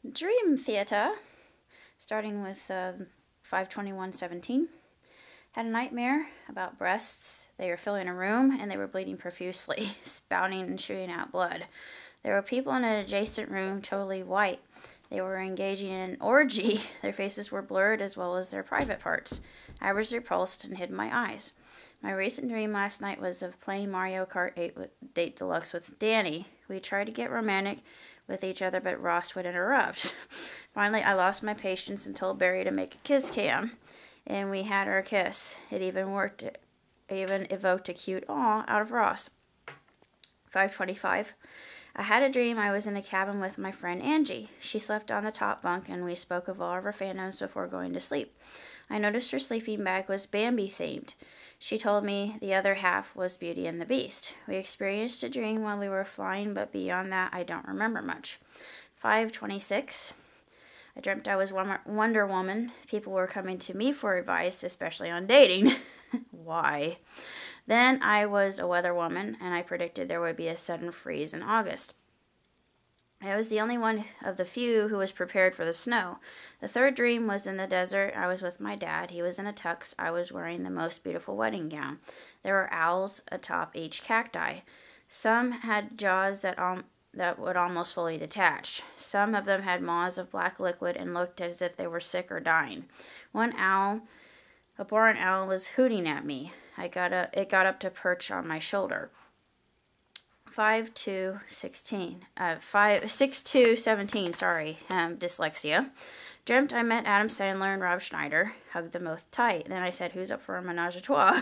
Dream theater, starting with 5/21/17. Had a nightmare about breasts. They were filling a room and they were bleeding profusely, spouting and shooting out blood. There were people in an adjacent room, totally white. They were engaging in an orgy. Their faces were blurred as well as their private parts. I was repulsed and hid my eyes. My recent dream last night was of playing Mario Kart 8 Date Deluxe with Danny. We tried to get romantic with each other, but Ross would interrupt. Finally, I lost my patience and told Barry to make a kiss cam, and we had our kiss. It even worked. It even evoked a cute aw out of Ross. 5:25. I had a dream I was in a cabin with my friend Angie. She slept on the top bunk, and we spoke of all of our fandoms before going to sleep. I noticed her sleeping bag was Bambi themed. She told me the other half was Beauty and the Beast. We experienced a dream while we were flying, but beyond that, I don't remember much. 5:26. I dreamt I was Wonder Woman. People were coming to me for advice, especially on dating. Why? Then I was a weather woman, and I predicted there would be a sudden freeze in August. I was the only one of the few who was prepared for the snow. The third dream was in the desert. I was with my dad. He was in a tux. I was wearing the most beautiful wedding gown. There were owls atop each cacti. Some had jaws that would almost fully detach. Some of them had maws of black liquid and looked as if they were sick or dying. One owl, a barn owl, was hooting at me. It got up to perch on my shoulder. 5/2/16. 6/2/17. Sorry, dyslexia. Dreamt I met Adam Sandler and Rob Schneider. Hugged them both tight. Then I said, "Who's up for a menage a trois?"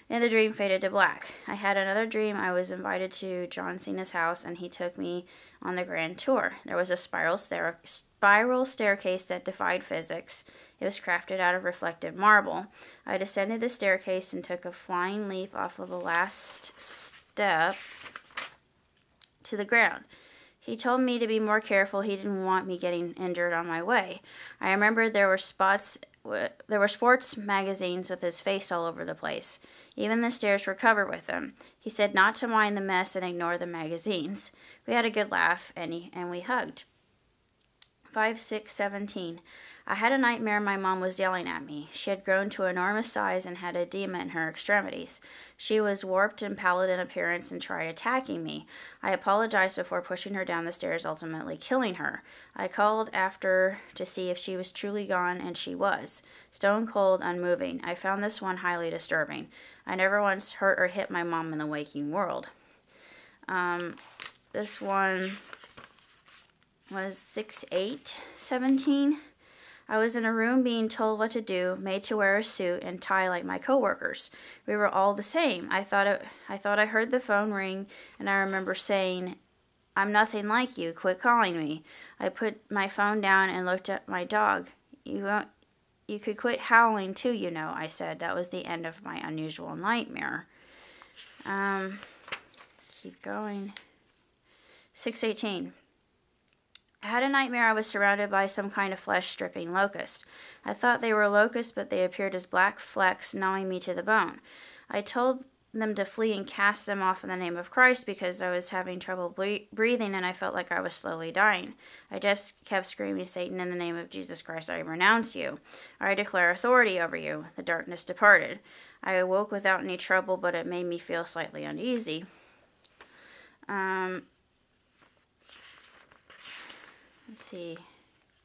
And the dream faded to black. I had another dream. I was invited to John Cena's house, and he took me on the grand tour. There was a spiral staircase that defied physics. It was crafted out of reflective marble. I descended the staircase and took a flying leap off of the last step to the ground. He told me to be more careful. He didn't want me getting injured on my way. I remembered there were sports magazines with his face all over the place. Even the stairs were covered with them. He said not to mind the mess and ignore the magazines. We had a good laugh, and we hugged. 5/6/17. I had a nightmare my mom was yelling at me. She had grown to enormous size and had edema in her extremities. She was warped and pallid in appearance and tried attacking me. I apologized before pushing her down the stairs, ultimately killing her. I called after to see if she was truly gone, and she was. Stone cold, unmoving. I found this one highly disturbing. I never once hurt or hit my mom in the waking world. This one was 6/8/17. I was in a room being told what to do, made to wear a suit and tie like my coworkers. We were all the same. I thought I heard the phone ring, and I remember saying, "I'm nothing like you. Quit calling me." I put my phone down and looked at my dog. You could quit howling too, you know," I said. That was the end of my unusual nightmare. Keep going. 6/18. I had a nightmare I was surrounded by some kind of flesh-stripping locust. I thought they were locusts, but they appeared as black flecks gnawing me to the bone. I told them to flee and cast them off in the name of Christ because I was having trouble breathing and I felt like I was slowly dying. I just kept screaming, "Satan, in the name of Jesus Christ, I renounce you. I declare authority over you." The darkness departed. I awoke without any trouble, but it made me feel slightly uneasy. Let's see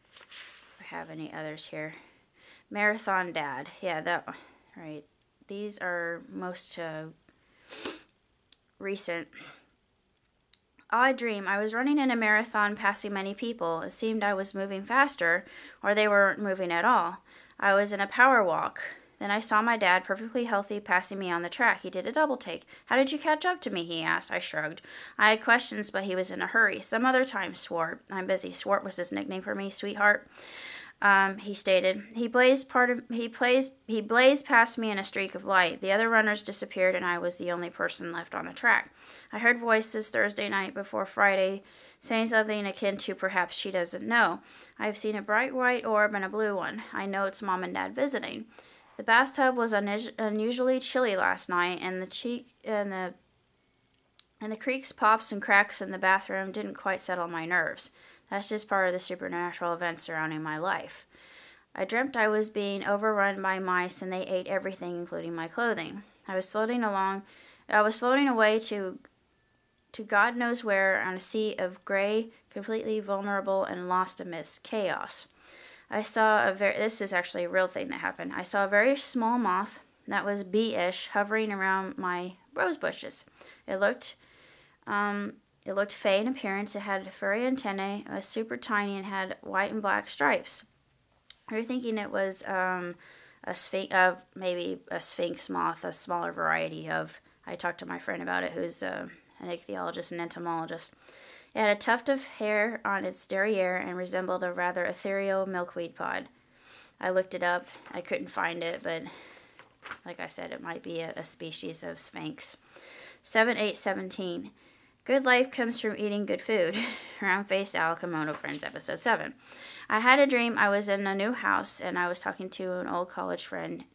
if I have any others here. Marathon Dad. Yeah, that right. These are most recent. Odd dream. I was running in a marathon passing many people. It seemed I was moving faster, or they weren't moving at all. I was in a power walk. Then I saw my dad, perfectly healthy, passing me on the track. He did a double take. "How did you catch up to me?" he asked. I shrugged. I had questions, but he was in a hurry. "Some other time, Swart. I'm busy." Swart was his nickname for me, sweetheart. He stated. He blazed past me in a streak of light. The other runners disappeared, and I was the only person left on the track. I heard voices Thursday night before Friday saying something akin to "perhaps she doesn't know." I've seen a bright white orb and a blue one. I know it's Mom and Dad visiting. The bathtub was unusually chilly last night, and the creaks, pops, and cracks in the bathroom didn't quite settle my nerves. That's just part of the supernatural events surrounding my life. I dreamt I was being overrun by mice and they ate everything, including my clothing. I was floating away to God knows where on a sea of gray, completely vulnerable and lost amidst chaos. This is actually a real thing that happened. I saw a very small moth that was bee-ish hovering around my rose bushes. It looked fey in appearance. It had furry antennae, was super tiny, and had white and black stripes. You're thinking it was maybe a sphinx moth, a smaller variety of. I talked to my friend about it, who's an ichthyologist and entomologist. It had a tuft of hair on its derriere and resembled a rather ethereal milkweed pod. I looked it up. I couldn't find it, but like I said, it might be a species of sphinx. 7/8/17. Good life comes from eating good food. Round-faced owl, kimono friends, episode 7. I had a dream I was in a new house and I was talking to an old college friends,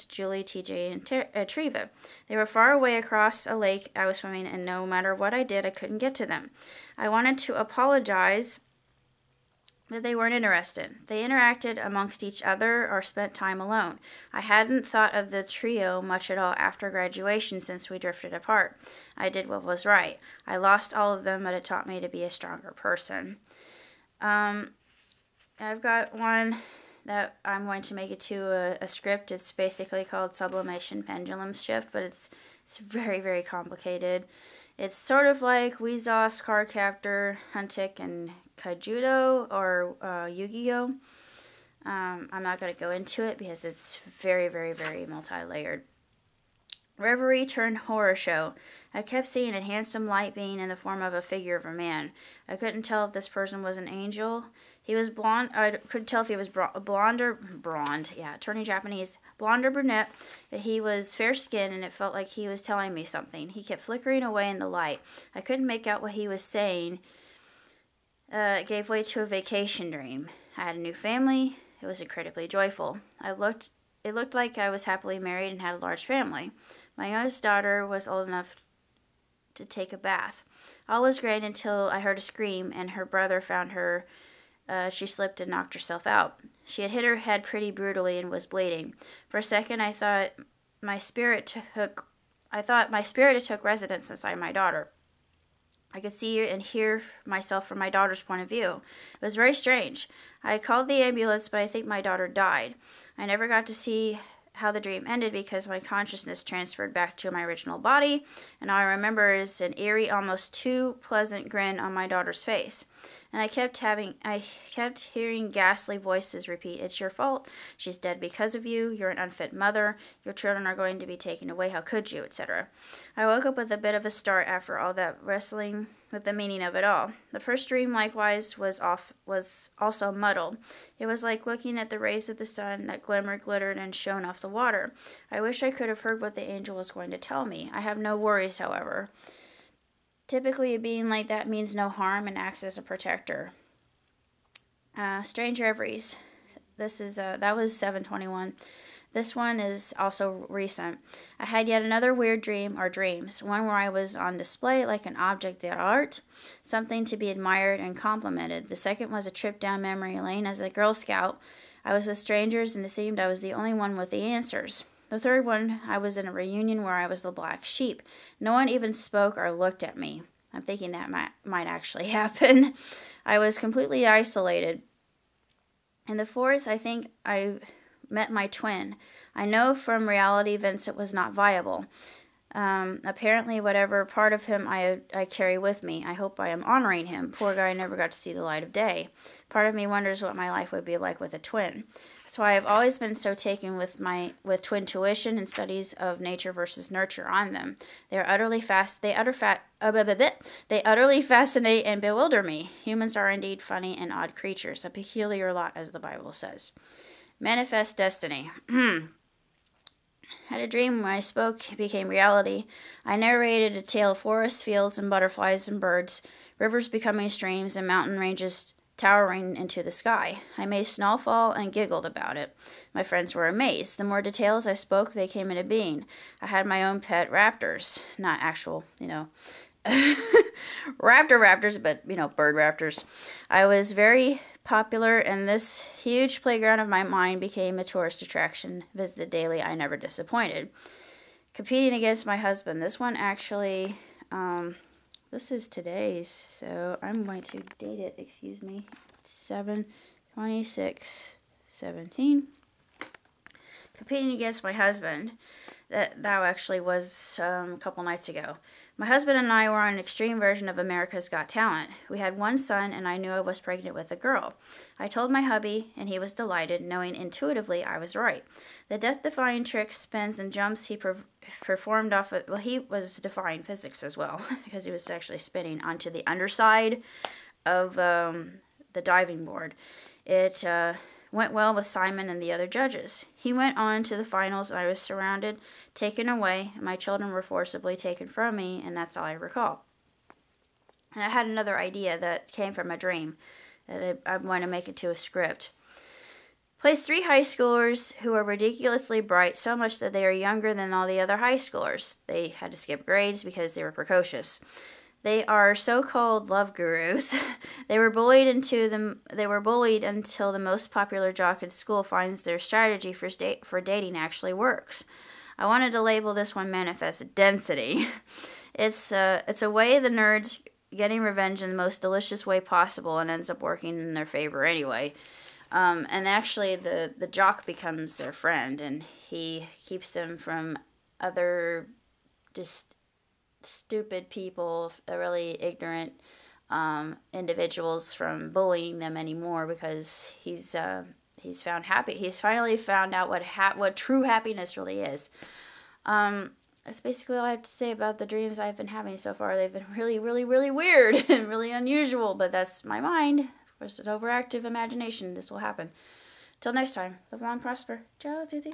Julie, TJ, and Treva. They were far away across a lake I was swimming, and no matter what I did, I couldn't get to them. I wanted to apologize, but they weren't interested. They interacted amongst each other or spent time alone. I hadn't thought of the trio much at all after graduation since we drifted apart. I did what was right. I lost all of them, but it taught me to be a stronger person. I've got one that I'm going to make it to a script. It's basically called Sublimation Pendulum Shift, but it's very, very complicated. It's sort of like Weezos, Cardcaptor, Huntik, and Kaijudo, or Yu-Gi-Oh! I'm not going to go into it because it's very, very, very multi-layered. Reverie turned horror show. I kept seeing a handsome light being in the form of a figure of a man. I couldn't tell if this person was an angel. He was blonde. I couldn't tell if he was blonde or blonde. Yeah, turning Japanese. Blonde or brunette. But he was fair-skinned, and it felt like he was telling me something. He kept flickering away in the light. I couldn't make out what he was saying. It gave way to a vacation dream. I had a new family. It was incredibly joyful. It looked like I was happily married and had a large family. My youngest daughter was old enough to take a bath. All was great until I heard a scream, and her brother found her. She slipped and knocked herself out. She had hit her head pretty brutally and was bleeding. For a second, I thought my spirit took residence inside my daughter. I could see and hear myself from my daughter's point of view. It was very strange. I called the ambulance, but I think my daughter died. I never got to see how the dream ended because my consciousness transferred back to my original body, and all I remember is an eerie, almost too pleasant grin on my daughter's face. And I kept hearing ghastly voices repeat, "It's your fault. She's dead because of you. You're an unfit mother. Your children are going to be taken away. How could you?" etc. I woke up with a bit of a start after all that wrestling with the meaning of it all. The first dream, likewise, was also muddled. It was like looking at the rays of the sun that glimmered, glittered, and shone off the water. I wish I could have heard what the angel was going to tell me. I have no worries, however. Typically, a being like that means no harm and acts as a protector. Strange reveries. That was 7/21. This one is also recent. I had yet another weird dream, or dreams, one where I was on display like an object d'art, something to be admired and complimented. The second was a trip down memory lane as a Girl Scout. I was with strangers, and it seemed I was the only one with the answers. The third one, I was in a reunion where I was the black sheep. No one even spoke or looked at me. I'm thinking that might actually happen. I was completely isolated. And the fourth, I think I met my twin. I know from reality events it was not viable. Apparently, whatever part of him I carry with me, I hope I am honoring him. Poor guy never got to see the light of day. Part of me wonders what my life would be like with a twin. That's why I've always been so taken with twin tuition and studies of nature versus nurture on them. They utterly fascinate and bewilder me. Humans are indeed funny and odd creatures, a peculiar lot, as the Bible says. Manifest destiny. Had a dream when I spoke became reality. I narrated a tale of forests, fields, and butterflies and birds, rivers becoming streams, and mountain ranges towering into the sky. I made snow fall and giggled about it. My friends were amazed. The more details I spoke, they came into being. I had my own pet raptors. Not actual, raptors, but you know, bird raptors. I was very popular, and this huge playground of my mind became a tourist attraction. Visited daily, I never disappointed. Competing against my husband. This one actually, this is today's, so I'm going to date it, excuse me, 7/26/17. Competing against my husband. That actually was a couple nights ago. My husband and I were on an extreme version of America's Got Talent. We had one son, and I knew I was pregnant with a girl. I told my hubby, and he was delighted, knowing intuitively I was right. The death-defying tricks, spins, and jumps he performed off of, well, he was defying physics as well, because he was actually spinning onto the underside of the diving board. It went well with Simon and the other judges. He went on to the finals, and I was surrounded, taken away. My children were forcibly taken from me, and that's all I recall. And I had another idea that came from a dream that I want to make it to a script. Placed 3 high schoolers who are ridiculously bright, so much that they are younger than all the other high schoolers. They had to skip grades because they were precocious. They are so-called love gurus. They were bullied until the most popular jock in school finds their strategy for dating actually works. I wanted to label this one Manifest Density. It's a way the nerds getting revenge in the most delicious way possible, and ends up working in their favor anyway. And actually, the jock becomes their friend, and he keeps them from other just stupid people, really ignorant individuals from bullying them anymore, because he's found happy. He's finally found out what true happiness really is. That's basically all I have to say about the dreams I've been having so far. They've been really, really, really weird and really unusual, but that's my mind. It's an overactive imagination. This will happen. Till next time, live long, prosper. Ciao, tutti.